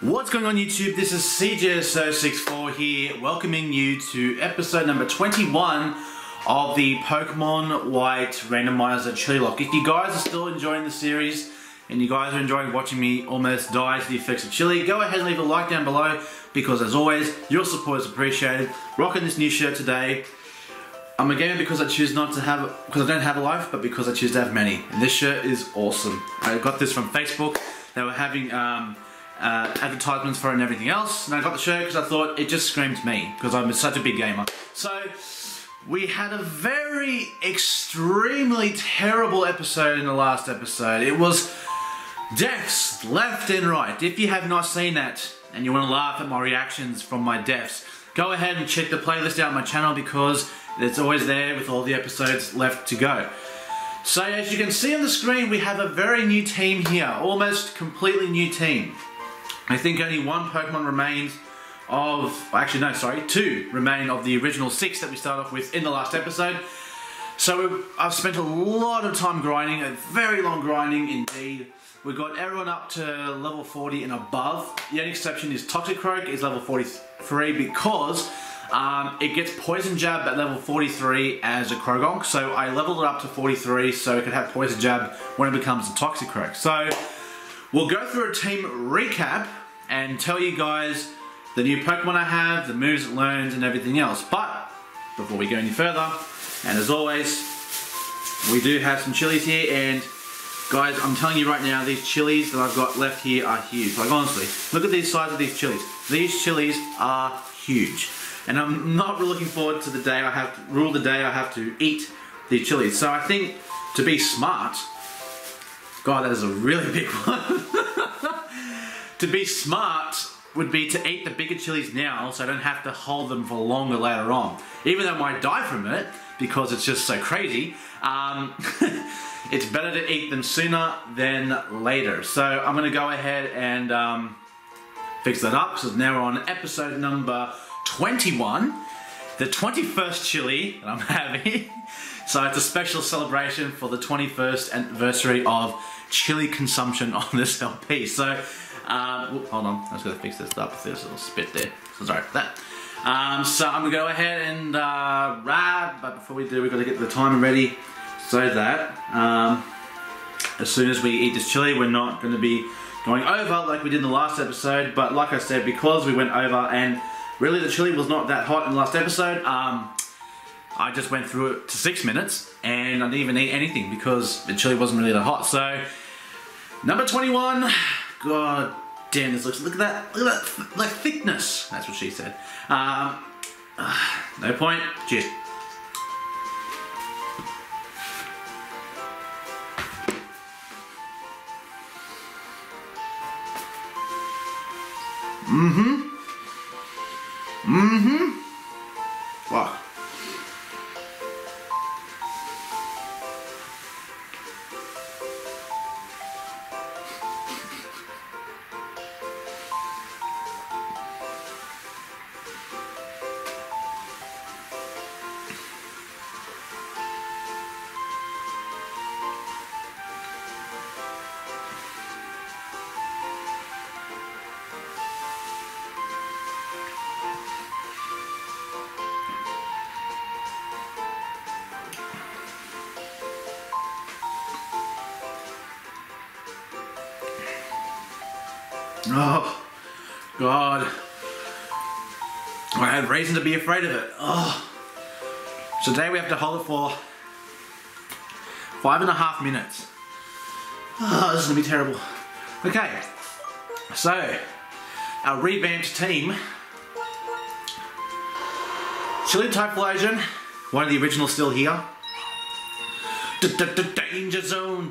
What's going on YouTube? This is CJSO64 here, welcoming you to episode number 21 of the Pokemon White Randomizer Chillilocke. If you guys are still enjoying the series and you guys are enjoying watching me almost die to the effects of chili, go ahead and leave a like down below because as always, your support is appreciated. Rocking this new shirt today. I'm a gamer because I choose not to have, because I don't have a life, but because I choose to have many. And this shirt is awesome. I got this from Facebook. They were having advertisements for it and everything else, and I got the shirt because I thought it just screamed me because I'm such a big gamer. So we had a very extremely terrible episode in the last episode. It was deaths left and right. If you have not seen that and you want to laugh at my reactions from my deaths, go ahead and check the playlist out on my channel because it's always there with all the episodes left to go. So as you can see on the screen, we have a very new team here, almost completely new team. I think only one Pokemon remains of, actually no, sorry, two remain of the original 6 that we started off with in the last episode. So I've spent a lot of time grinding, a very long grinding indeed. We've got everyone up to level 40 and above. The only exception is Toxicroak is level 43 because it gets Poison Jab at level 43 as a Croagunk. So I leveled it up to 43 so it could have Poison Jab when it becomes a Toxicroak. So we'll go through a team recap and tell you guys the new Pokemon I have, the moves it learns and everything else. But before we go any further, and as always, we do have some chilies here, and guys, I'm telling you right now, these chilies that I've got left here are huge. Like honestly, look at the size of these chilies. These chilies are huge. And I'm not looking forward to the day I have to rule the day I have to eat these chilies. So I think to be smart, God, that is a really big one. To be smart would be to eat the bigger chilies now so I don't have to hold them for longer later on. Even though I might die from it because it's just so crazy, it's better to eat them sooner than later. So I'm going to go ahead and fix that up because now we're on episode number 21, the 21st chili that I'm having. So it's a special celebration for the 21st anniversary of chili consumption on this LP. So, hold on, I was going to fix this up. There's a little spit there. So sorry for that. So I'm going to go ahead and but before we do, we've got to get the timer ready so that as soon as we eat this chili, we're not going to be going over like we did in the last episode. But like I said, because we went over and really the chili was not that hot in the last episode, I just went through it to 6 minutes and I didn't even eat anything because the chili wasn't really that hot. So, number 21, God damn, this looks, look at that, like thickness. That's what she said. No point, cheers. Wow. Oh, God. I had reason to be afraid of it. Oh. So today we have to hold it for 5.5 minutes. Oh, this is going to be terrible. Okay, so our revamped team. Chili Typhlosion, one of the originals still here. Danger Zone,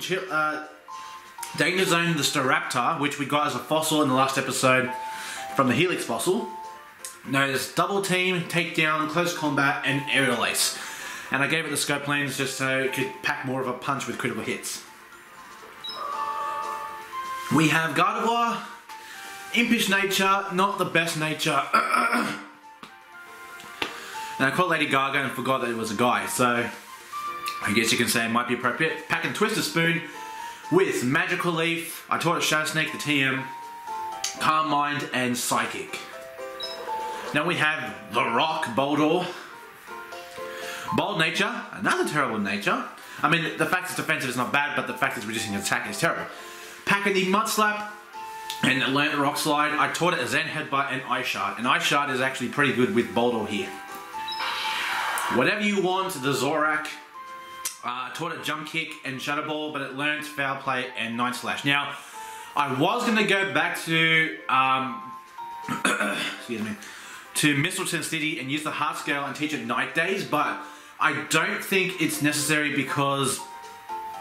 Danger Zone the Staraptor, which we got as a fossil in the last episode from the Helix fossil. Knows Double Team, Takedown, Close Combat, and Aerial Ace. And I gave it the scope lanes just so it could pack more of a punch with critical hits. We have Gardevoir, Impish Nature, not the best nature. And I called Lady Gaga and forgot that it was a guy, so I guess you can say it might be appropriate. Pack and Twister Spoon with Magical Leaf. I taught it Shadow Snake, the TM, Calm Mind, and Psychic. Now we have the Rock, Boldor. Bold Nature, another terrible nature. I mean, the fact it's defensive is not bad, but the fact it's reducing attack is terrible. Packany, Mud Slap, and it learned Rock Slide. I taught it a Zen Headbutt and Ice Shard, and Ice Shard is actually pretty good with Boldor here. Whatever you want, the Zorak. Taught it Jump Kick and Shadow Ball, but it learned Foul Play and Night Slash. Now, I was going to go back to, excuse me, to Mistleton City and use the Heart Scale and teach it Night Days, but I don't think it's necessary because,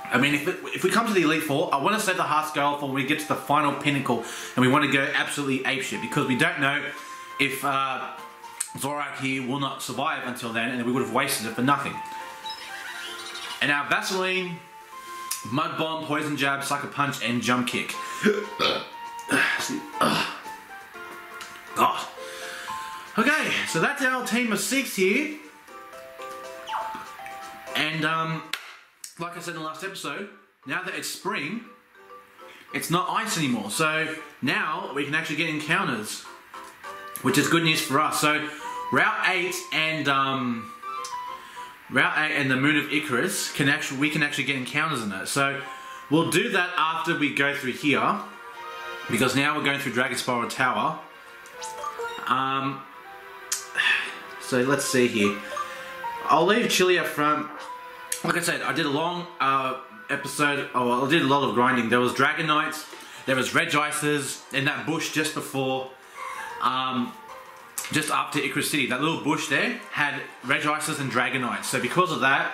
I mean, if we come to the Elite Four, I want to set the Heart Scale for when we get to the final pinnacle and we want to go absolutely apeshit, because we don't know if Zorak here will not survive until then, and we would have wasted it for nothing. And our Vaseline, Mud Bomb, Poison Jab, Sucker Punch, and Jump Kick. God. Okay, so that's our team of 6 here. And like I said in the last episode, now that it's spring, it's not ice anymore. So now we can actually get encounters, which is good news for us. So Route 8 and the Moon of Icarus we can actually get encounters in it. So we'll do that after we go through here, because now we're going through Dragonspiral Tower. So let's see here. I'll leave Chili up front. Like I said, I did a long episode. I did a lot of grinding. There was Dragonites, there was Regices in that bush just before, just after Icarus City. That little bush there had Regices and Dragonites. So because of that,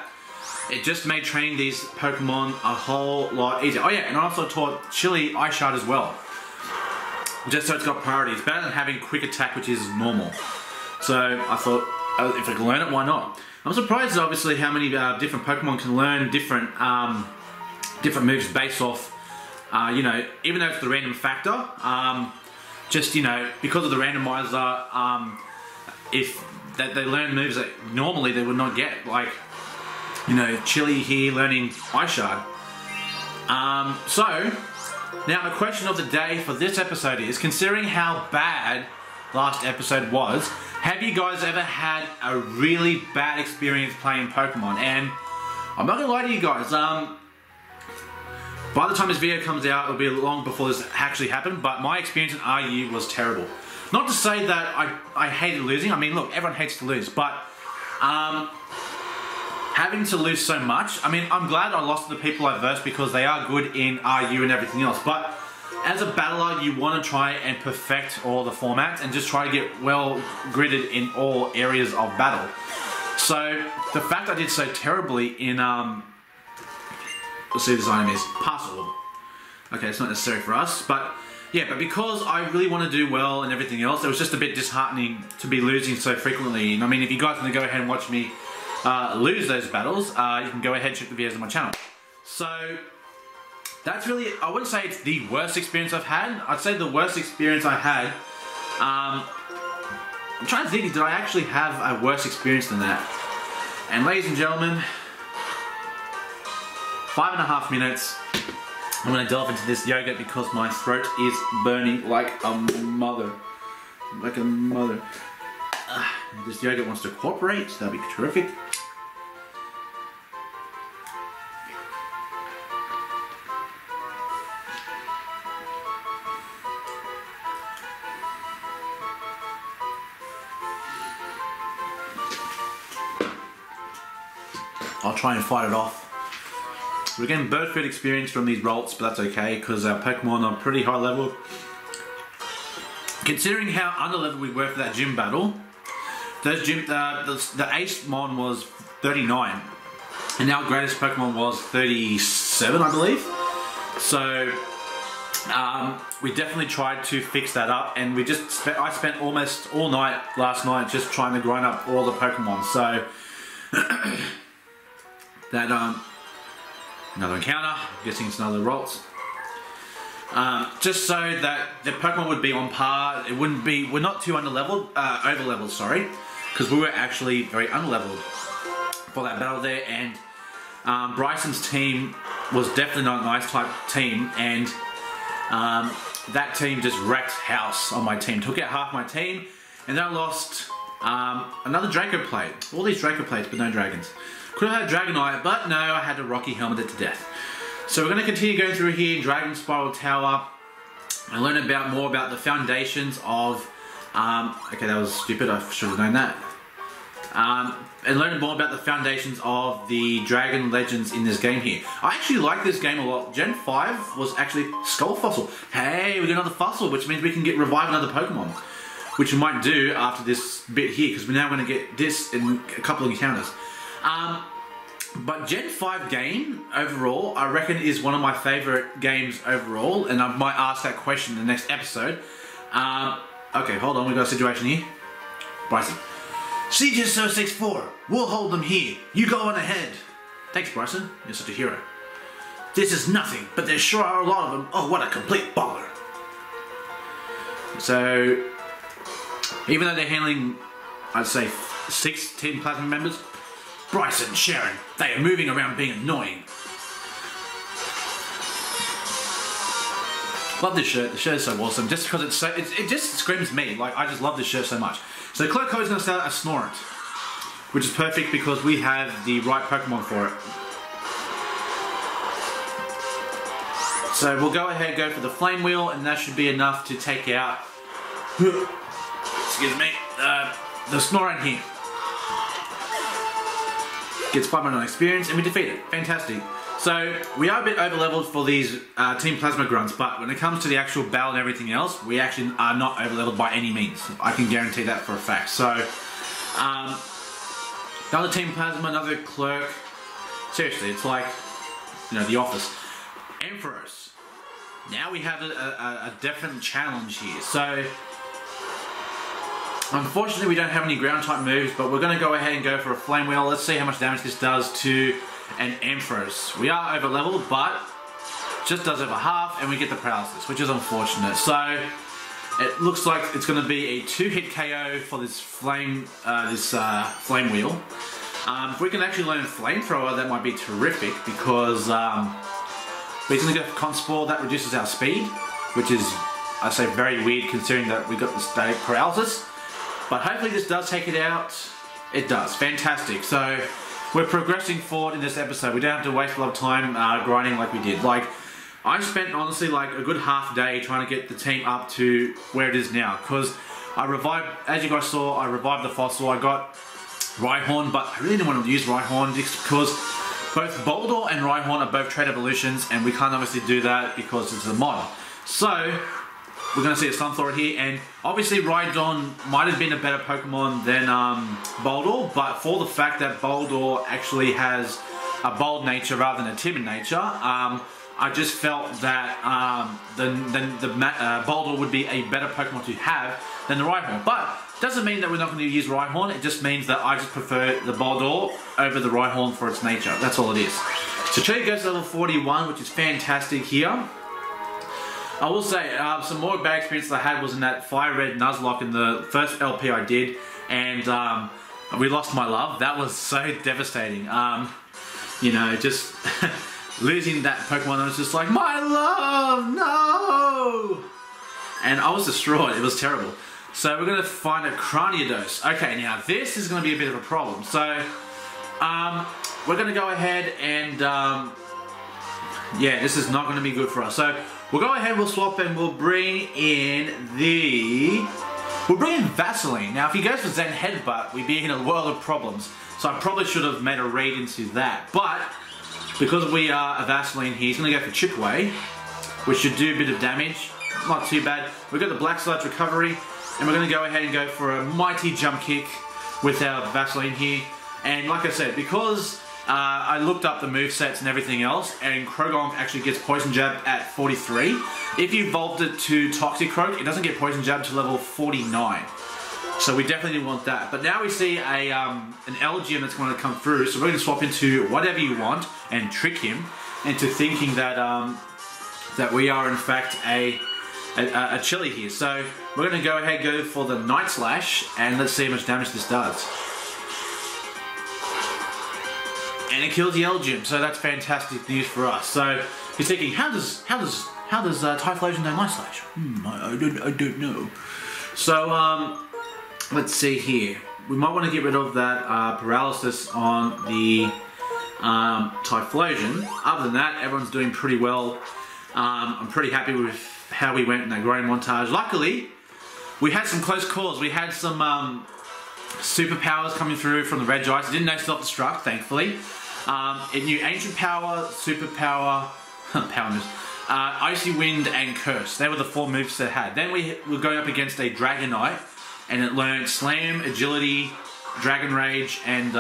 it just made training these Pokemon a whole lot easier. Oh yeah, and I also taught Chili Ice Shard as well, just so it's got priority. It's better than having quick attack, which is normal. So I thought, if I can learn it, why not? I'm surprised, obviously, how many different Pokemon can learn different different moves based off, you know, even though it's the random factor. Just, you know, because of the randomizer, if they learn moves that normally they would not get, like, you know, Chili here learning Ice Shard. So now the question of the day for this episode is, considering how bad last episode was, have you guys ever had a really bad experience playing Pokemon? And I'm not gonna lie to you guys, by the time this video comes out, it'll be long before this actually happened, but my experience in RU was terrible. Not to say that I hated losing. I mean, look, everyone hates to lose, but having to lose so much, I mean, I'm glad I lost to the people I versed because they are good in RU and everything else, but as a battler, you want to try and perfect all the formats and just try to get well gridded in all areas of battle. So the fact I did so terribly in, let's see what this item is, Parcel. Okay, it's not necessary for us, but yeah, but because I really want to do well and everything else, it was just a bit disheartening to be losing so frequently. And I mean, if you guys want to go ahead and watch me lose those battles, you can go ahead and check the videos on my channel. So that's really, I wouldn't say it's the worst experience I've had. I'd say the worst experience I had, I'm trying to think, did I actually have a worse experience than that? And ladies and gentlemen, 5.5 minutes. I'm going to delve into this yogurt because my throat is burning like a mother. Like a mother. This yogurt wants to cooperate, so that'd be terrific. I'll try and fight it off. We're getting bird food experience from these rolls, but that's okay because our Pokemon are pretty high level. Considering how underleveled we were for that gym battle, those the Ace Mon was 39, and our greatest Pokemon was 37, I believe. So we definitely tried to fix that up, and I spent almost all night last night just trying to grind up all the Pokemon. So that another encounter, I'm guessing it's another Rolts. Just so that the Pokemon would be on par, it wouldn't be, we're not too underleveled, overleveled, sorry, because we were actually very underleveled for that battle there, and Bryson's team was definitely not an Ice type team, and that team just wrecked house on my team. Took out half my team, and then I lost another Draco plate. All these Draco plates, but no dragons. Could have had Dragonite, but no, I had to Rocky Helmet it to death. So we're going to continue going through here in Dragonspiral Tower. I learned more about the foundations of... okay, that was stupid, I should have known that. And learned more about the foundations of the Dragon Legends in this game here. I actually like this game a lot. Gen 5 was actually Skull Fossil. Hey, we got another fossil, which means we can revive another Pokemon. Which we might do after this bit here, because we're now going to get this in a couple of encounters. But Gen 5 game, overall, I reckon is one of my favourite games overall, and I might ask that question in the next episode. Okay, hold on, we've got a situation here. Bryson. CJ064, we'll hold them here. You go on ahead. Thanks, Bryson. You're such a hero. This is nothing, but there sure are a lot of them. Oh, what a complete baller. So, even though they're handling, I'd say, 6 Team Plasma members, Bryson, Sharon, they are moving around being annoying. Love this shirt. The shirt is so awesome. Just because it just screams me. Like, I just love this shirt so much. So Cloco is going to start a Snorant, which is perfect because we have the right Pokemon for it. So we'll go ahead and go for the Flame Wheel, and that should be enough to take out, excuse me, the Snorant here. Gets 500 experience, and we defeat it. Fantastic. So we are a bit over-leveled for these Team Plasma Grunts, but when it comes to the actual battle and everything else, we actually are not over-leveled by any means. I can guarantee that for a fact. So, another Team Plasma, another Clerk. Seriously, it's like, you know, The Office. Emperors. Now we have a definite challenge here. So, unfortunately we don't have any ground-type moves, but we're going to go ahead and go for a Flame Wheel. Let's see how much damage this does to an Empress. We are over leveled, but just does over half, and we get the paralysis, which is unfortunate. So it looks like it's going to be a 2-hit KO for this Flame Wheel. If we can actually learn Flamethrower, that might be terrific, because we're going to go for Conspore. That reduces our speed, which is, I say, very weird considering that we got the static paralysis. But hopefully this does take it out. It does. Fantastic. So we're progressing forward in this episode. We don't have to waste a lot of time grinding like we did. Like, I spent honestly like a good half day trying to get the team up to where it is now. Because I revived, as you guys saw, I revived the fossil. I got Rhyhorn, but I really didn't want to use Rhyhorn because both Boldor and Rhyhorn are both trait evolutions, and we can't obviously do that because it's a mod. So we're going to see a Sunthor here, and obviously Rhydon might have been a better Pokemon than Boldor, but for the fact that Boldor actually has a bold nature rather than a timid nature, I just felt that Boldor would be a better Pokemon to have than the Rhyhorn. But doesn't mean that we're not going to use Rhyhorn, it just means that I just prefer the Boldor over the Rhyhorn for its nature. That's all it is. So Chili goes to level 41, which is fantastic here. I will say, some more bad experience that I had was in that Fire Red Nuzlocke in the first LP I did, and we lost my love. That was so devastating. You know, just losing that Pokemon, I was just like, my love, no! And I was distraught. It was terrible. So we're going to find a Craniados. Okay, now this is going to be a bit of a problem. So, we're going to go ahead and, yeah, this is not going to be good for us. So we'll go ahead, we'll swap, and we'll bring in Vaseline. Now, if he goes for Zen Headbutt, we'd be in a world of problems. So I probably should have made a read into that. But because we are a Vaseline here, he's going to go for Chip Away, which should do a bit of damage. Not too bad. We've got the Black Sludge Recovery, and we're going to go ahead and go for a Mighty Jump Kick with our Vaseline here. And like I said, because I looked up the movesets and everything else, and Croagunk actually gets Poison Jab at 43. If you evolved it to Toxicroak, it doesn't get Poison Jab to level 49. So we definitely want that. But now we see an Elgyem that's going to come through, so we're going to swap into whatever you want and trick him into thinking that that we are in fact a Chili here. So we're going to go ahead and go for the Night Slash, and let's see how much damage this does. And it kills the Elgyem, so that's fantastic news for us. So he's thinking, how does How does Typhlosion know Night Slash? I don't know. So, let's see here. We might want to get rid of that paralysis on the Typhlosion. Other than that, everyone's doing pretty well. I'm pretty happy with how we went in that growing montage. Luckily, we had some close calls. We had some superpowers coming through from the Regice. It didn't know self-destruct, thankfully. It knew Ancient Power, Superpower, Power moves, Icy Wind, and Curse. They were the 4 moves that it had. Then we were going up against a Dragonite, and it learned Slam, Agility, Dragon Rage, and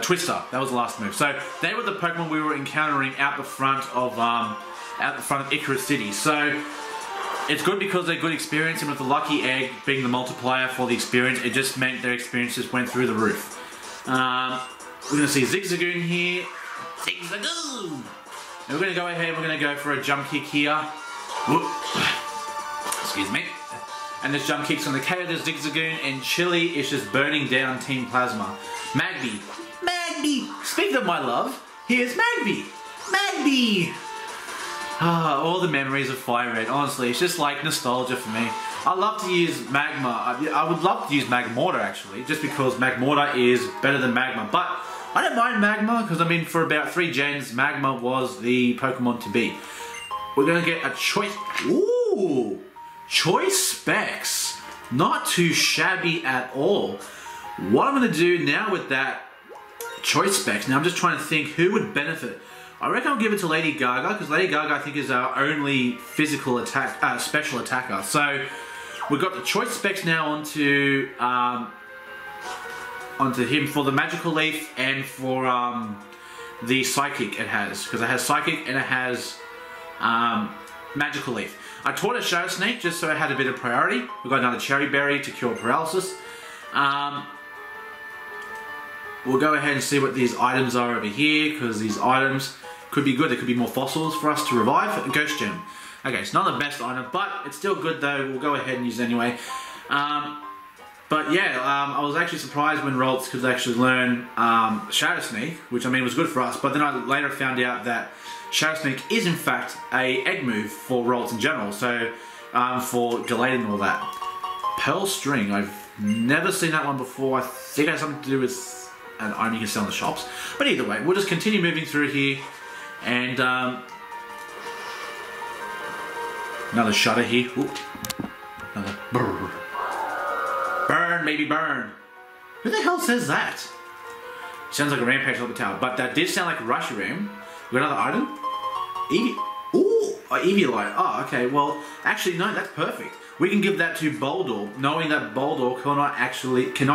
Twister. That was the last move. So they were the Pokemon we were encountering out the front of Icarus City. So it's good because they're good experience, and with the Lucky Egg being the multiplier for the experience, it just meant their experiences went through the roof. We're going to see Zigzagoon here. Zigzagoon! And we're going to go ahead and we're going to go for a jump kick here. Whoop. Excuse me. And this jump kick's going to KO the Zigzagoon, and Chili is just burning down Team Plasma. Magby. Magby! Speaking of my love, here's Magby! Magby! Ah, all the memories of Fire Red. Honestly, it's just like nostalgia for me. I love to use Magma. I would love to use Magmortar actually, just because Magmortar is better than Magma. But I don't mind Magma, because I mean, for about 3 gens, Magma was the Pokemon to beat. We're going to get a choice. Ooh! Choice Specs. Not too shabby at all. What I'm going to do now with that Choice Specs, now I'm just trying to think who would benefit. I reckon I'll give it to Lady Gaga, because Lady Gaga I think is our only physical attack, special attacker. So we've got the Choice Specs now onto him for the Magical Leaf and for the Psychic it has, because it has Psychic and it has Magical Leaf. I taught a Shadow Snake just so it had a bit of priority. We've got another Cherry Berry to cure paralysis. We'll go ahead and see what these items are over here, because these items could be good. There could be more fossils for us to revive. A Ghost Gem. Okay, it's not the best item, but it's still good though. We'll go ahead and use it anyway. But yeah, I was actually surprised when Ralts could actually learn Shadow Sneak, which I mean was good for us, but then I later found out that Shadow Sneak is in fact a egg move for Ralts in general, so for delayed and all that. Pearl String, I've never seen that one before. I think it has something to do with an item you can sell in the shops. But either way, we'll just continue moving through here, and another Shudder here. Ooh. Another brrr. Burn, baby, burn. Who the hell says that? Sounds like a Rampage on the tower, but that did sound like a Reshiram. We got another item? Ooh, Eviolite. Oh, okay, well, actually, no, that's perfect. We can give that to Boldor, knowing that Boldor cannot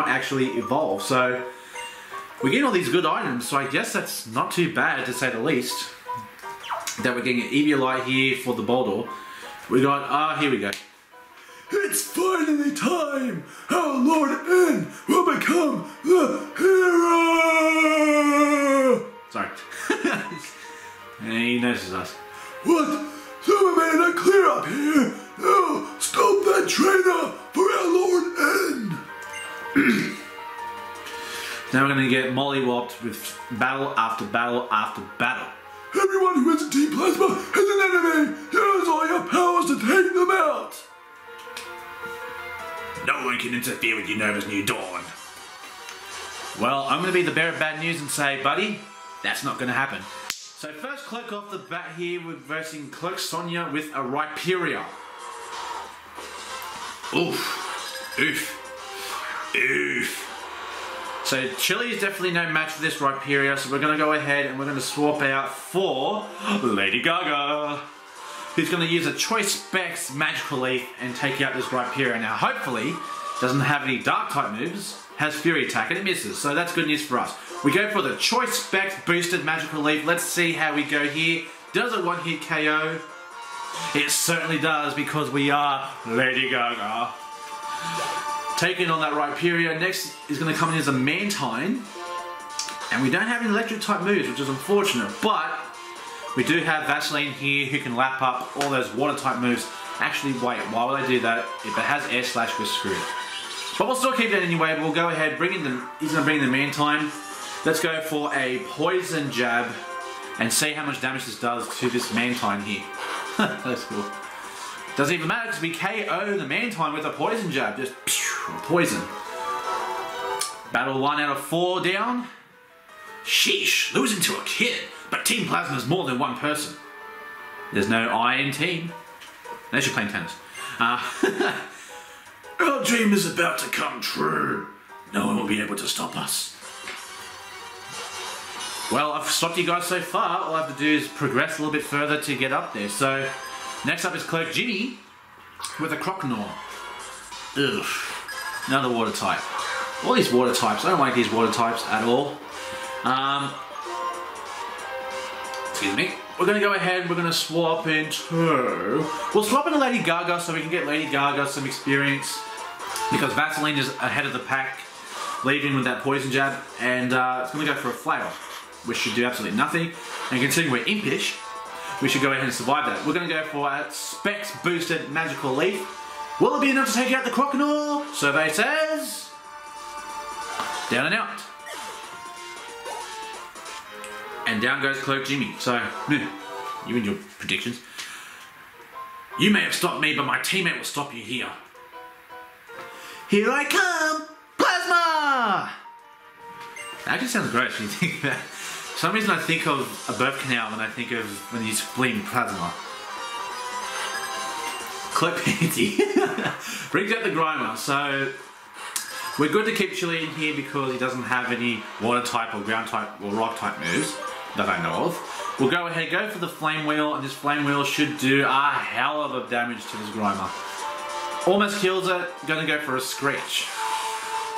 actually evolve. So we're getting all these good items, so I guess that's not too bad, to say the least. That we're getting an Eviolite here for the Boldor. We got, here we go. It's finally time! Our Lord N will become the hero! Sorry. And he notices us. What? Superman, I clear up here! No! Stop that trainer for our Lord N! Now we're going to get mollywopped with battle after battle after battle. Everyone who is in Team Plasma is an enemy! Use all your powers to take them out! No one can interfere with Unova's new dawn. Well, I'm going to be the bearer of bad news and say, buddy, that's not going to happen. So first Cloak off the bat here, we're versing Cloak Sonia with a Rhyperior. Oof. Oof. Oof. So Chili is definitely no match for this Rhyperior, so we're going to go ahead and we're going to swap out for Lady Gaga, who's going to use a Choice Specs Magical Leaf and take out this Rhyperior. Now hopefully doesn't have any Dark type moves, has Fury Attack, and it misses, so that's good news for us. We go for the Choice Specs Boosted Magical Leaf. Let's see how we go here. Does a one-hit KO? It certainly does, because we are Lady Gaga. Taking on that Rhyperior. Next is going to come in as a Mantine, and we don't have any Electric type moves, which is unfortunate, but we do have Vaseline here who can lap up all those Water type moves. Actually, wait, why would I do that? If it has Air Slash, we're screwed. But we'll still keep that anyway. We'll go ahead, he's going to bring in the Mantine. Let's go for a Poison Jab and see how much damage this does to this Mantine here. That's cool. Doesn't even matter because we KO the Mantine with a poison jab. Just poison. Battle 1 out of 4 down. Sheesh, losing to a kid. But Team Plasma's more than one person. There's no I in team. Unless you're playing tennis. Our dream is about to come true. No one will be able to stop us. Well, I've stopped you guys so far. All I have to do is progress a little bit further to get up there. So, next up is Clerk Jimmy with a Croconaw. Ugh. Another water type. All these water types. I don't like these water types at all. Excuse me. We're going to go ahead, we're going to swap into... We'll swap into Lady Gaga so we can get Lady Gaga some experience. Because Vaseline is ahead of the pack, leaving with that poison jab. And it's going to go for a flail, which should do absolutely nothing. And considering we're impish, we should go ahead and survive that. We're going to go for a Specs boosted Magical Leaf. Will it be enough to take out the Croconaw? Survey says... down and out. And down goes Clerk Jimmy. So, you and your predictions. You may have stopped me, but my teammate will stop you here. Here I come! Plasma! That actually sounds gross when you think that. For some reason I think of a birth canal when I think of when you spleen plasma. Clerk Panty. Brings out the Grimer. So, we're good to keep Chili in here because he doesn't have any water type or ground type or rock type moves that I know of. We'll go ahead, go for the Flame Wheel, and this Flame Wheel should do a hell of a damage to this Grimer. Almost kills it, gonna go for a Screech.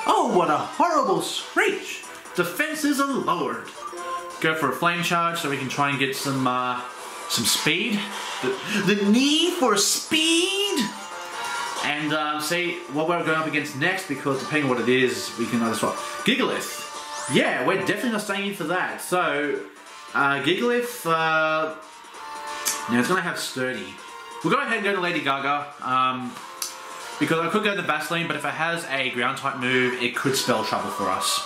Oh, what a horrible Screech! Defenses are lowered. Go for a Flame Charge so we can try and get some speed. The need for speed! And see what we're going up against next, because depending on what it is, we can either swap. Gigalith. Yeah, we're definitely not staying in for that. So, Gigalith, now it's going to have Sturdy. We'll go ahead and go to Lady Gaga, because I could go to Vaseline, but if it has a ground type move, it could spell trouble for us.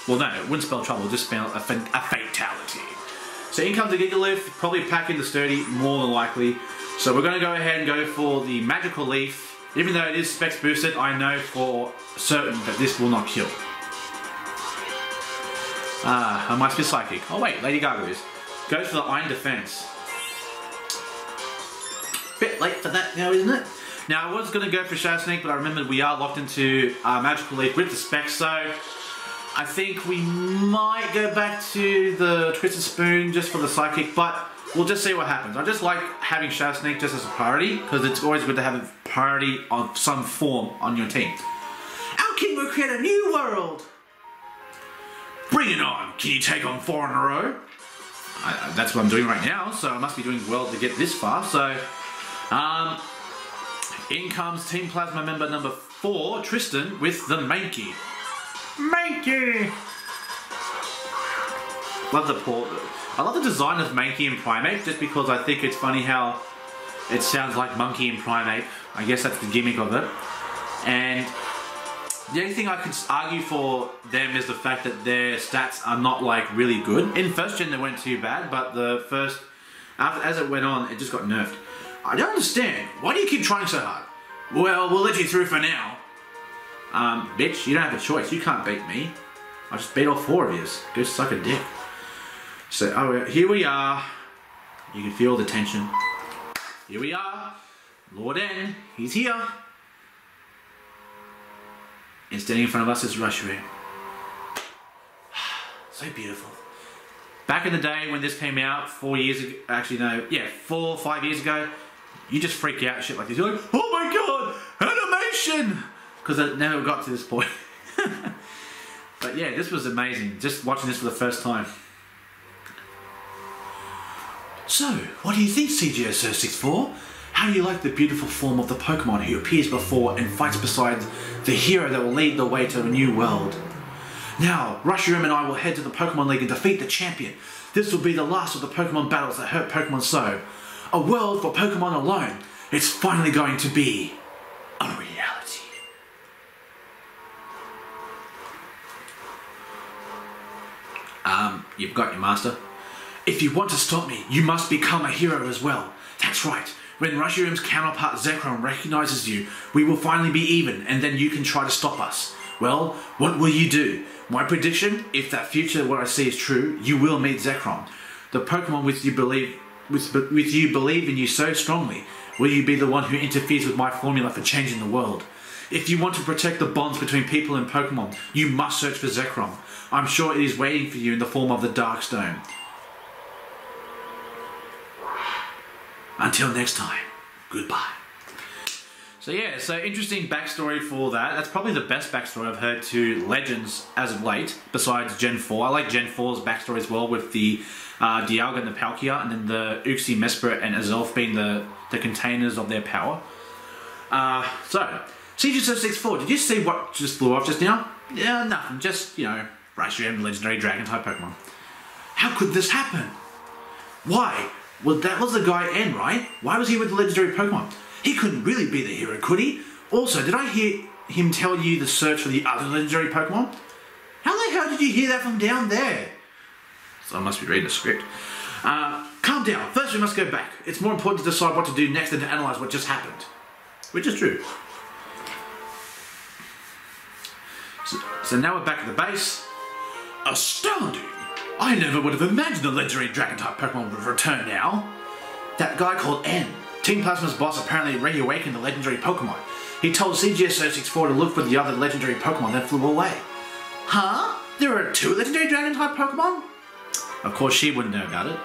Well, no, it wouldn't spell trouble, just spell a fatality. So in comes the Gigalith, probably pack in the Sturdy, more than likely. So we're going to go ahead and go for the Magical Leaf. Even though it is Specs boosted, I know for certain that this will not kill. I might be Psychic. Oh wait, Lady Gaga is. Goes for the Iron Defense. Bit late for that now, isn't it? Now I was going to go for Shadow Sneak, but I remembered we are locked into Magical Leaf with the Specs, so I think we might go back to the Twisted Spoon just for the Psychic, but we'll just see what happens. I just like having Shadow Sneak just as a priority, because it's always good to have a priority of some form on your team. Our king will create a new world! Bring it on! Can you take on 4 in a row? That's what I'm doing right now, so I must be doing well to get this far. So, in comes Team Plasma member number 4, Tristan, with the Mankey. Mankey! Love the port. I love the design of Mankey and Primeape, just because I think it's funny how it sounds like Monkey and Primeape. I guess that's the gimmick of it. And the only thing I could argue for them is the fact that their stats are not like really good. In first gen they weren't too bad, but the first, as it went on, it just got nerfed. I don't understand. Why do you keep trying so hard? Well, we'll let you through for now. Bitch, you don't have a choice. You can't beat me. I'll just beat all 4 of you. Go suck a dick. So, oh, here we are. You can feel the tension. Here we are. Lord N, he's here. And standing in front of us is Reshiram. So beautiful. Back in the day when this came out, 4 years ago, actually no, yeah, 4 or 5 years ago, you just freak out and shit like this. You're like, oh my god, animation! Because it never got to this point. But yeah, this was amazing, just watching this for the first time. So, what do you think, CGS064? How do you like the beautiful form of the Pokemon who appears before and fights beside the hero that will lead the way to a new world? Now, Reshiram and I will head to the Pokemon League and defeat the champion. This will be the last of the Pokemon battles that hurt Pokemon so. A world for Pokemon alone. It's finally going to be a reality. You've got your master. If you want to stop me, you must become a hero as well. That's right. When Reshiram's counterpart Zekrom recognizes you, we will finally be even, and then you can try to stop us. Well, what will you do? My prediction, if that future what I see is true, you will meet Zekrom. The Pokemon with you believe in you so strongly. Will you be the one who interferes with my formula for changing the world? If you want to protect the bonds between people and Pokemon, you must search for Zekrom. I'm sure it is waiting for you in the form of the Dark Stone. Until next time, goodbye. So yeah, so interesting backstory for that. That's probably the best backstory I've heard to Legends as of late, besides Gen 4. I like Gen 4's backstory as well, with the Dialga and the Palkia, and then the Uxie, Mesprit, and Azelf being the containers of their power. So, CJ064, did you see what just blew off just now? Yeah, nothing, just, you know, Reshiram, legendary Dragon-type Pokemon. How could this happen? Why? Well, that was the guy N, right? Why was he with the legendary Pokemon? He couldn't really be the hero, could he? Also, did I hear him tell you the search for the other legendary Pokemon? How the hell did you hear that from down there? So I must be reading the script. Calm down. First we must go back. It's more important to decide what to do next than to analyse what just happened. Which is true. So now we're back at the base. Astounding! I never would have imagined a legendary Dragon-type Pokemon would return now. That guy called N, Team Plasma's boss, apparently reawakened the legendary Pokemon. He told CGS064 to look for the other legendary Pokemon, then flew away. Huh? There are 2 legendary Dragon-type Pokemon? Of course she wouldn't know about it.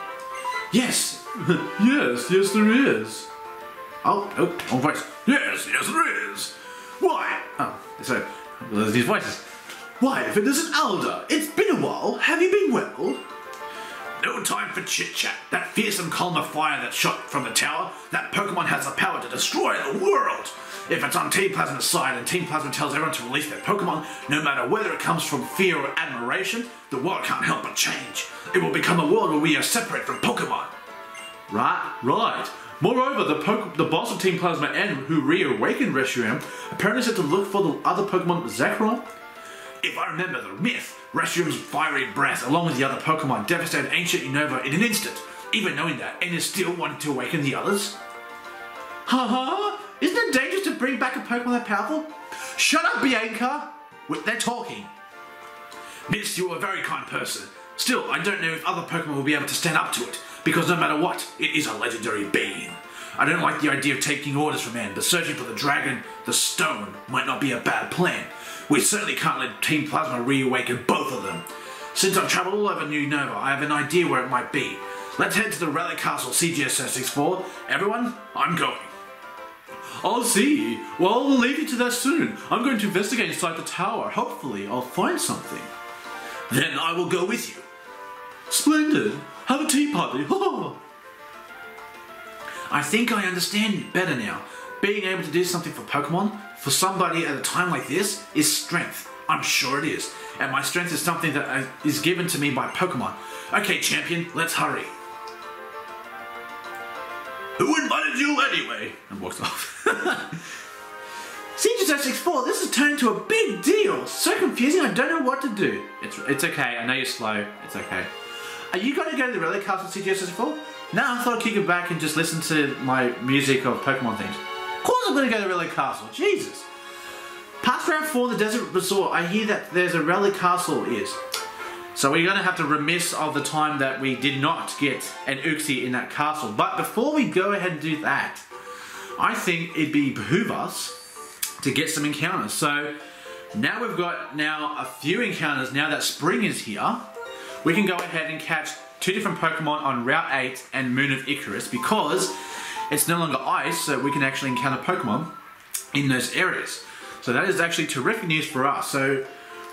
Yes! yes there is. Oh, wrong voice. Yes there is. Why? Oh, so, there's these voices. Why, if it isn't Alda, it's been a while. Have you been well? No time for chit-chat. That fearsome column of fire that shot from the tower, that Pokemon has the power to destroy the world. If it's on Team Plasma's side and Team Plasma tells everyone to release their Pokemon, no matter whether it comes from fear or admiration, the world can't help but change. It will become a world where we are separate from Pokemon. Right. Moreover, the boss of Team Plasma N, who reawakened Reshiram, apparently said to look for the other Pokemon Zekrom. If I remember the myth, Reshiram's fiery breath, along with the other Pokemon, devastated ancient Unova in an instant. Even knowing that, N is still wanting to awaken the others. Isn't it dangerous to bring back a Pokemon that powerful? Shut up, Bianca! They're talking. Miss, you're a very kind person. Still, I don't know if other Pokemon will be able to stand up to it, because no matter what, it is a legendary being. I don't like the idea of taking orders from N, but searching for the dragon, the stone, might not be a bad plan. We certainly can't let Team Plasma reawaken both of them. Since I've travelled all over New Nova, I have an idea where it might be. Let's head to the Relic Castle CGS064. Everyone, I'm going. I'll see. Well, we'll leave you to that soon. I'm going to investigate inside the tower. Hopefully, I'll find something. Then I will go with you. Splendid. Have a tea party. I think I understand better now. Being able to do something for Pokemon, for somebody at a time like this, is strength. I'm sure it is. And my strength is something that is given to me by Pokemon. Okay, champion, let's hurry. Who invited you anyway? And walks off. CJ064, this has turned into a big deal. So confusing, I don't know what to do. It's okay, I know you're slow. It's okay. Are you going to go to the Relic Castle CJ064? No, I thought I'd kick it back and just listen to my music of Pokemon themes. Of course I'm going to go to the Relic Castle, Jesus. Past round 4 in the Desert Resort, I hear that there's a Relic Castle is. So we're going to have to remiss of the time that we did not get an Uxie in that castle. But before we go ahead and do that, I think it'd behoove us to get some encounters. So now we've got a few encounters now that spring is here. We can go ahead and catch 2 different Pokemon on Route 8 and Moon of Icarus because it's no longer ice, so we can actually encounter Pokemon in those areas. So that is actually terrific news for us. So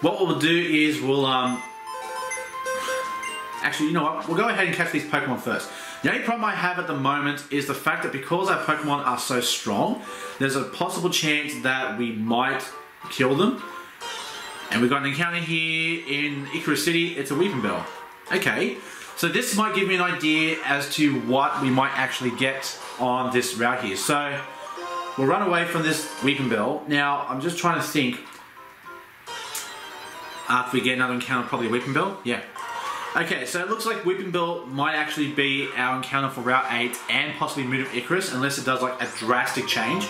what we'll do is we'll actually, you know what? We'll go ahead and catch these Pokemon first. The only problem I have at the moment is the fact that because our Pokemon are so strong, there's a possible chance that we might kill them. And we've got an encounter here in Icarus City. It's a Weepinbell. Okay, so this might give me an idea as to what we might actually get on this route here. So we'll run away from this Weepinbell. Now, I'm just trying to think. After we get another encounter, probably a Weepinbell. Yeah. Okay, so it looks like Weeping Bell might actually be our encounter for Route 8 and possibly Moon of Icarus, unless it does like a drastic change.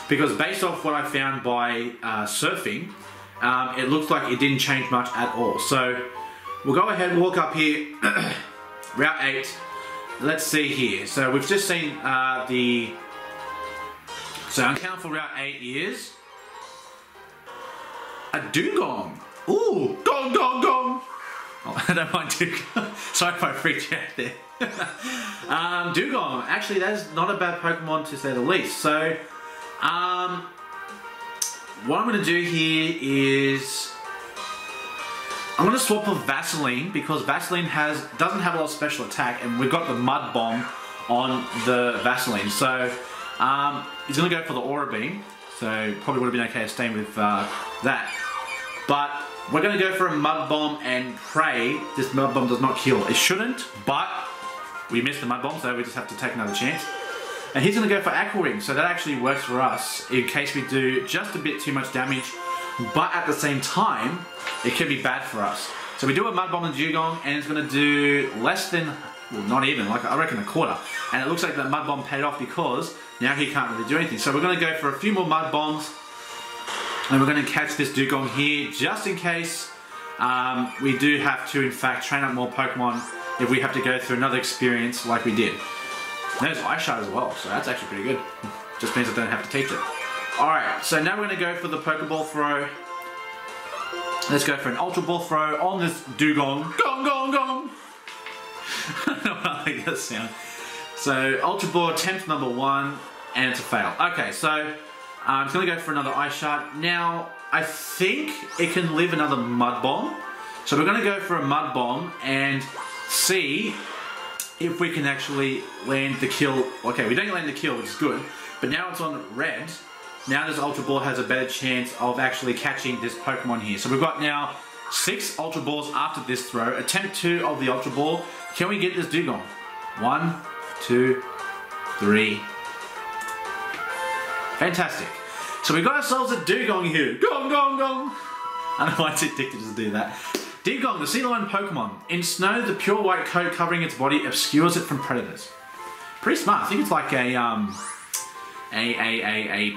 Because based off what I found by surfing, it looks like it didn't change much at all. So we'll go ahead and walk up here, Route 8. Let's see here. So we've just seen So our encounter for Route 8 is a dugong. Ooh, gong, gong, gong. Oh, I don't mind dugong. Sorry if I freaked you out there. Dugong. Actually, that is not a bad Pokemon to say the least. So, what I'm going to do here is I'm going to swap for Vaseline, because Vaseline doesn't have a lot of special attack, and we've got the Mud Bomb on the Vaseline. So, he's going to go for the Aura Beam. So, probably would have been okay to stay with that. But we're going to go for a Mud Bomb and pray this Mud Bomb does not kill. It shouldn't, but we missed the Mud Bomb, so we just have to take another chance. And he's going to go for Aqua Ring, so that actually works for us in case we do just a bit too much damage, but at the same time, it can be bad for us. So we do a Mud Bomb and Dugong, and it's going to do less than, well, not even, like I reckon a quarter. And it looks like that Mud Bomb paid off because now he can't really do anything. So we're going to go for a few more Mud Bombs. And we're going to catch this Dugong here, just in case we do have to, in fact, train up more Pokemon if we have to go through another experience like we did. There's Ice Shard as well, so that's actually pretty good. Just means I don't have to teach it. Alright, so now we're going to go for the Pokeball throw. Let's go for an Ultra Ball throw on this Dugong. Gong, gong, gong! I don't know how I like that sound. So, Ultra Ball attempt number 1, and it's a fail. Okay, so I'm just going to go for another Ice Shard. Now, I think it can live another Mud Bomb. So we're going to go for a Mud Bomb and see if we can actually land the kill. Okay, we don't land the kill, which is good. But now it's on red. Now this Ultra Ball has a better chance of actually catching this Pokemon here. So we've got now 6 Ultra Balls after this throw. Attempt 2 of the Ultra Ball. Can we get this Dugong? 1, 2, 3. Fantastic. So we got ourselves a Dugong here. Gong, gong, gong. I don't know why it's addicted to do that. Dugong, the sea lion Pokemon. In snow, the pure white coat covering its body obscures it from predators. Pretty smart. I think it's like a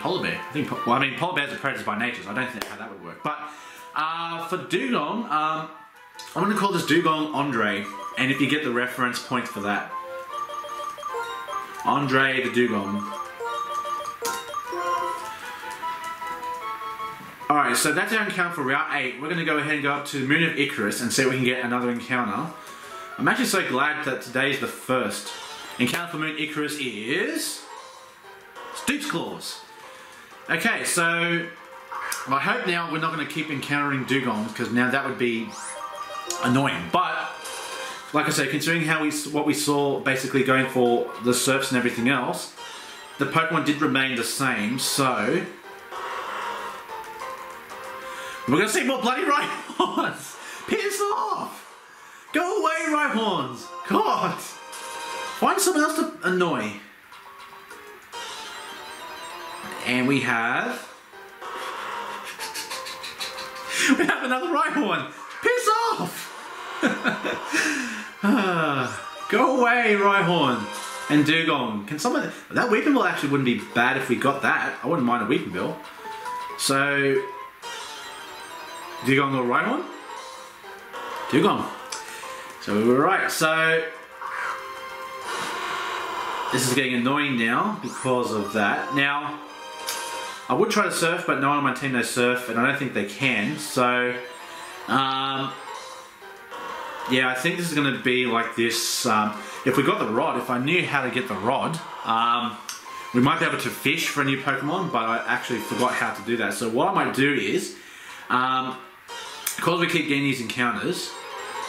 polar bear. Well, I mean, polar bears are predators by nature, so I don't think how that would work. But for Dugong, I'm going to call this Dugong Andre. And if you get the reference, point for that. Andre the Dugong. Alright, so that's our encounter for Route 8. We're going to go ahead and go up to Moon of Icarus and see if we can get another encounter. I'm actually so glad that today is the first. Encounter for Moon Icarus is Stoop's Claws. Okay, so I hope now we're not going to keep encountering Dugongs, because now that would be annoying. But like I said, considering what we saw basically going for the surfs and everything else, the Pokemon did remain the same, so we're going to see more bloody Rhyhorns! Piss off! Go away, Rhyhorns! God! Find someone else to annoy. And we have another Rhyhorn! Piss off! Go away, Rhyhorn! And Dugong. Can someone... That Weeping Bell actually wouldn't be bad if we got that. I wouldn't mind a Weeping Bell. So... Dugong or Rhyhorn? Dugong. So we were right. So... This is getting annoying now because of that. Now... I would try to surf, but no one on my team knows surf, and I don't think they can. So... yeah, I think this is going to be like this. If we got the rod, if I knew how to get the rod, we might be able to fish for a new Pokemon, but I actually forgot how to do that. So what I might do is, because we keep getting these encounters,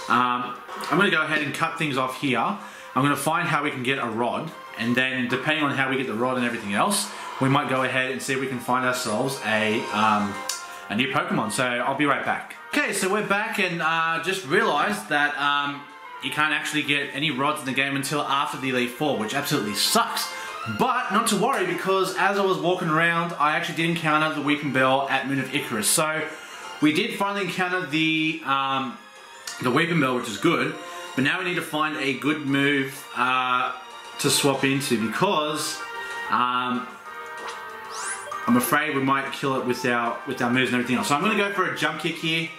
I'm going to go ahead and cut things off here. I'm going to find how we can get a rod, and then depending on how we get the rod and everything else, we might go ahead and see if we can find ourselves a new Pokemon. So I'll be right back. Okay, so we're back, and just realised that you can't actually get any rods in the game until after the Elite Four, which absolutely sucks. But not to worry, because as I was walking around, I actually did encounter the Weeping Bell at Moon of Icarus. So we did finally encounter the Weeping Bell, which is good. But now we need to find a good move to swap into, because I'm afraid we might kill it with our moves and everything else. So I'm going to go for a jump kick here.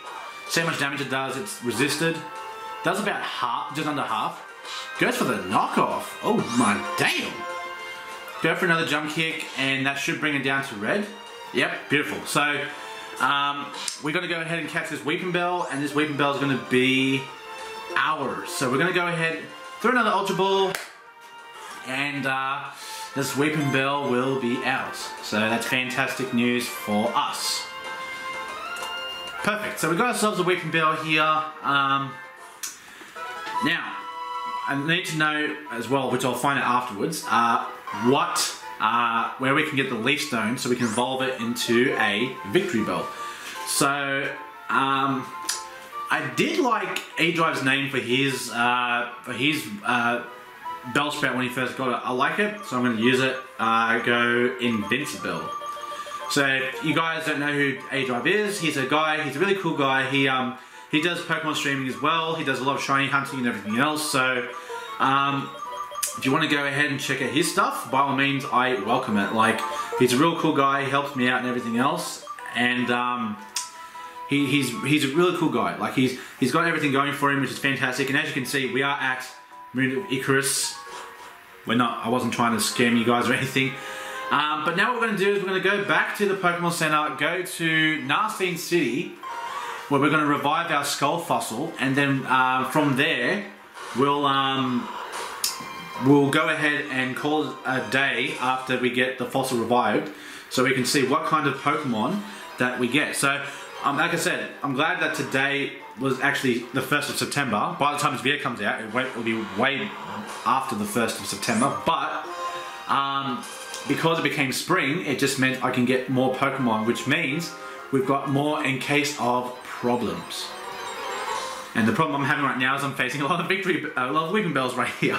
See how much damage it does. It's resisted. Does about half, just under half. Goes for the knockoff. Oh my damn. Go for another jump kick, and that should bring it down to red. Yep, beautiful. So we're going to go ahead and catch this Weeping Bell, and this Weeping Bell is going to be ours. So we're going to go ahead, throw another Ultra Ball, and this Weeping Bell will be ours. So that's fantastic news for us. Perfect. So we've got ourselves a Weeping Bell here. Now, I need to know as well, which I'll find out afterwards, where we can get the Leaf Stone so we can evolve it into a Victory Bell. So, I did like E-Drive's name for his Bell Sprout when he first got it. I like it, so I'm going to use it. Go Invincible. So, if you guys don't know who E-Drive is, he's a guy, he's a really cool guy. He does Pokemon streaming as well. He does a lot of shiny hunting and everything else. So, if you want to go ahead and check out his stuff, by all means, I welcome it. Like, he's a real cool guy. He helps me out and everything else. And he's a really cool guy. Like, he's got everything going for him, which is fantastic. And as you can see, we are at Moon of Icarus. I wasn't trying to scam you guys or anything. But now what we're going to do is we're going to go back to the Pokemon Center, go to Narcine City, where we're going to revive our Skull Fossil, and then from there, we'll go ahead and call it a day after we get the fossil revived, so we can see what kind of Pokemon that we get. So, like I said, I'm glad that today was actually the 1st of September. By the time this video comes out, it'll be way after the 1st of September, but because it became spring, it just meant I can get more Pokemon, which means we've got more in case of problems. And the problem I'm having right now is I'm facing a lot of Weeping Bells right here.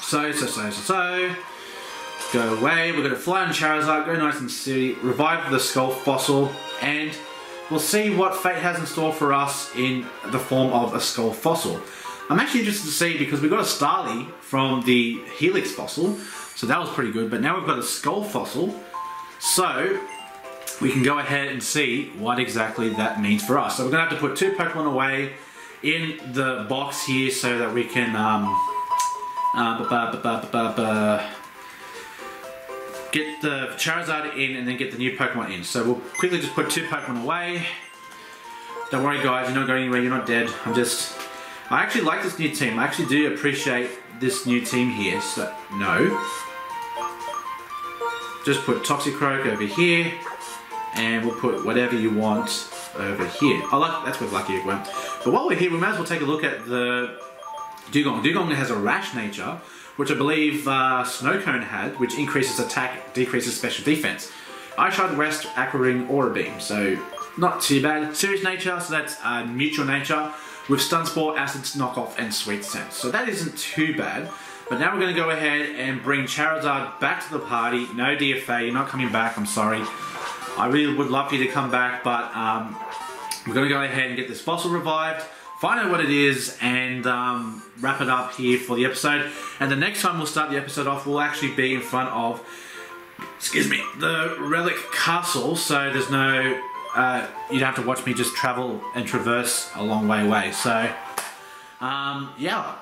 So. Go away, we're going to fly on Charizard, go nice and city, revive the Skull Fossil, and we'll see what fate has in store for us in the form of a Skull Fossil. I'm actually interested to see, because we got a Starly from the Helix Fossil, so that was pretty good, but now we've got a Skull Fossil, so we can go ahead and see what exactly that means for us. So we're going to have to put 2 Pokemon away in the box here so that we can get the Charizard in and then get the new Pokemon in. So we'll quickly just put 2 Pokemon away. Don't worry guys, you're not going anywhere, you're not dead. I actually like this new team. I actually do appreciate this new team here. So, no. Just put Toxicroak over here. And we'll put whatever you want over here. That's where Lucky Egg went. But while we're here, we might as well take a look at the Dugong. Dugong has a rash nature, which I believe Snowcone had, which increases attack, decreases special defense. Eyeshine, West, Aqua Ring, Aura Beam. So, not too bad. Serious nature, so that's neutral nature, with Stun Spore, Acid Knockoff, and Sweet Scent. So that isn't too bad. But now we're going to go ahead and bring Charizard back to the party. No DFA, you're not coming back, I'm sorry. I really would love for you to come back, but we're going to go ahead and get this fossil revived, find out what it is, and wrap it up here for the episode. And the next time we'll start the episode off, we'll actually be in front of, the Relic Castle, so there's no, you don't have to watch me just travel and traverse a long way away. So, yeah.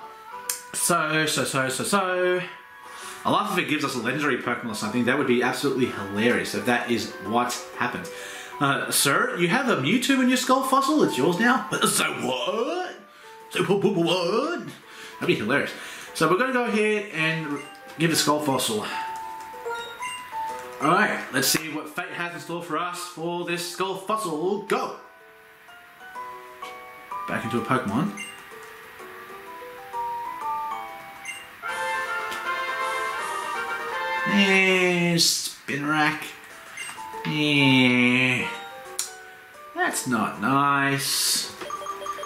So. I love if it gives us a legendary Pokemon or something. That would be absolutely hilarious if that is what happens. Sir, you have a Mewtwo in your Skull Fossil? It's yours now? So what? So what? That'd be hilarious. So we're going to go ahead and give the Skull Fossil. Alright, let's see what fate has in store for us for this Skull Fossil. Go! Back into a Pokemon. Yeah, Spinarak. Yeah. That's not nice.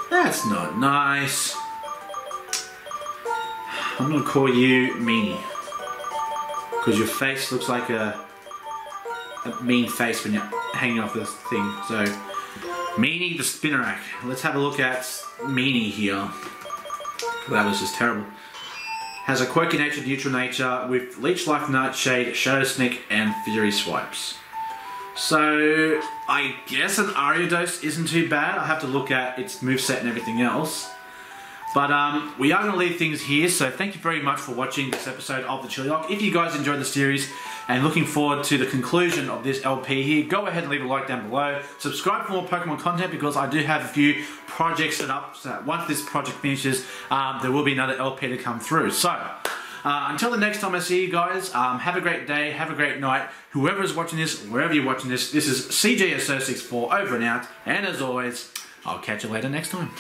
That's not nice. I'm gonna call you Meanie. Because your face looks like a mean face when you're hanging off this thing. So, Meanie the Spinnerack. Let's have a look at Meanie here. That was just terrible. Has a quirky nature, neutral nature with Leech Life, Nightshade, Shadow Sneak, and Fury Swipes. So I guess an Ariados isn't too bad. I have to look at its moveset and everything else. But we are going to leave things here, so thank you very much for watching this episode of the Chillilocke. If you guys enjoyed the series and looking forward to the conclusion of this LP here, go ahead and leave a like down below. Subscribe for more Pokemon content because I do have a few projects set up, so once this project finishes, there will be another LP to come through. So, until the next time I see you guys, have a great day, have a great night. Whoever is watching this, wherever you're watching this, this is CJSO64 over and out, and as always, I'll catch you later next time.